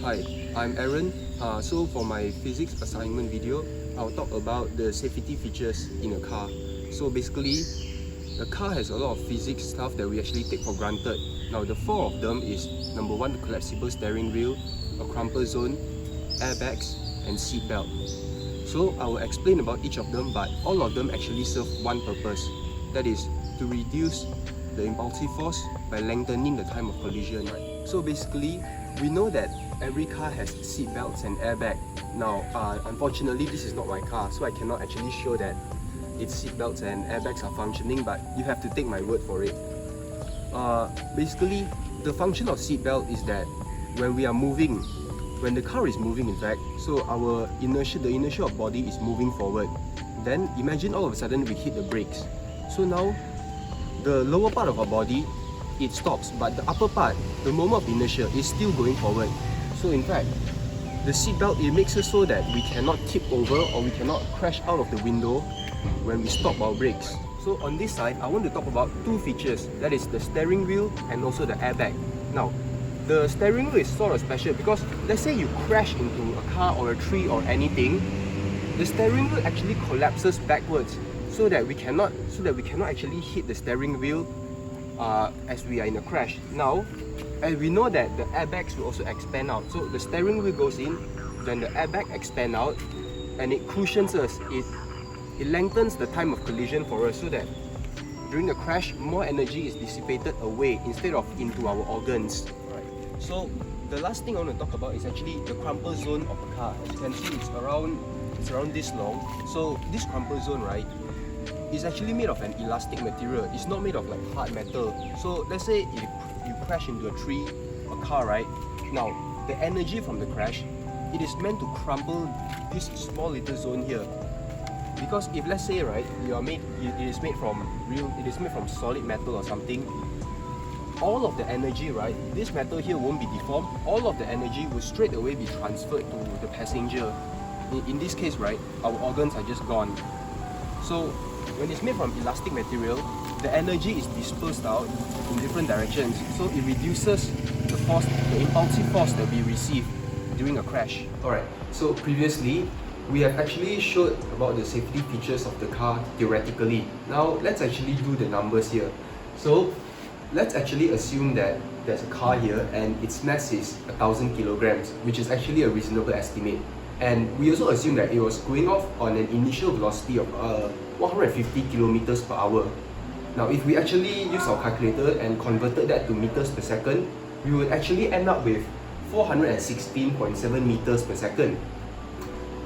Hi, I'm Aaron. So for my physics assignment video, I'll talk about the safety features in a car. So basically, a car has a lot of physics stuff that we actually take for granted. Now the four of them is number one, the collapsible steering wheel, a crumple zone, airbags, and seat belt. So I will explain about each of them, but all of them actually serve one purpose. That is to reduce the impulsive force by lengthening the time of collision. So basically, we know that every car has seat belts and airbag. Now, unfortunately, this is not my car, so I cannot actually show that its seat belts and airbags are functioning, but you have to take my word for it. Basically, the function of seat belt is that when we are moving, when the car is moving in fact, so our inertia, the inertia of body is moving forward. Then imagine all of a sudden we hit the brakes. So now, the lower part of our body, it stops, but the upper part, the moment of inertia, is still going forward. So in fact, the seat belt, it makes it so that we cannot tip over or we cannot crash out of the window when we stop our brakes. So on this side, I want to talk about two features, that is the steering wheel and also the airbag. Now, the steering wheel is sort of special because let's say you crash into a car or a tree or anything, the steering wheel actually collapses backwards so that we cannot actually hit the steering wheel as we are in a crash. Now, and we know that the airbags will also expand out. So the steering wheel goes in, then the airbag expand out, and it cushions us. It lengthens the time of collision for us so that during the crash, more energy is dissipated away instead of into our organs. Right. So the last thing I want to talk about is actually the crumple zone of the car. As you can see, it's around this long. So this crumple zone, right, is actually made of an elastic material. It's not made of like hard metal. So let's say if you crash into a tree, a car, right? Now, the energy from the crash, it is meant to crumple this small little zone here. Because if let's say, right, it is made from solid metal or something, all of the energy, right, this metal here won't be deformed. All of the energy will straight away be transferred to the passenger. In this case, right, our organs are just gone. So when it's made from elastic material, the energy is dispersed out in different directions, so it reduces the force, the impulsive force that we receive during a crash. Alright, so previously, we have actually showed about the safety features of the car theoretically. Now, let's actually do the numbers here. So, let's actually assume that there's a car here and its mass is 1,000 kilograms, which is actually a reasonable estimate. And we also assume that it was going off on an initial velocity of 150 kilometers per hour. Now, if we actually use our calculator and converted that to meters per second, we would actually end up with 416.7 meters per second.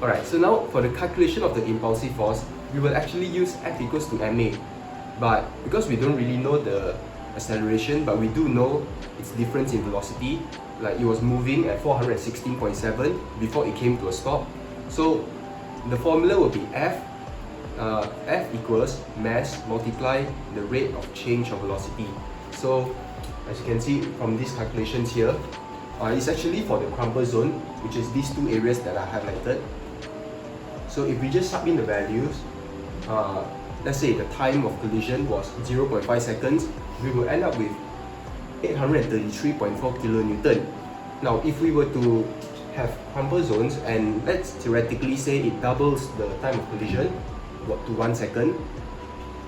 Alright, so now for the calculation of the impulsive force, we will actually use F equals to ma. But because we don't really know the acceleration, but we do know its difference in velocity, like it was moving at 416.7 before it came to a stop. So the formula will be F equals mass multiply the rate of change of velocity. So as you can see from these calculations here, it's actually for the crumple zone, which is these two areas that I highlighted. So if we just sub in the values, let's say the time of collision was 0.5 seconds, we will end up with 833.4 kilonewton. Now if we were to have crumple zones and let's theoretically say it doubles the time of collision to 1 second.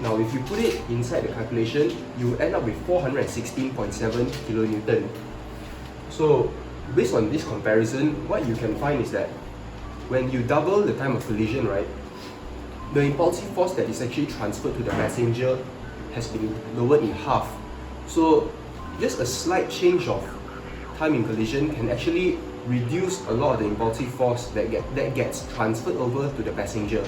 Now if you put it inside the calculation, you end up with 416.7 kilonewton. So based on this comparison, what you can find is that when you double the time of collision, right, the impulsive force that is actually transferred to the passenger has been lowered in half. So just a slight change of time in collision can actually reduce a lot of the impulsive force that gets transferred over to the passenger.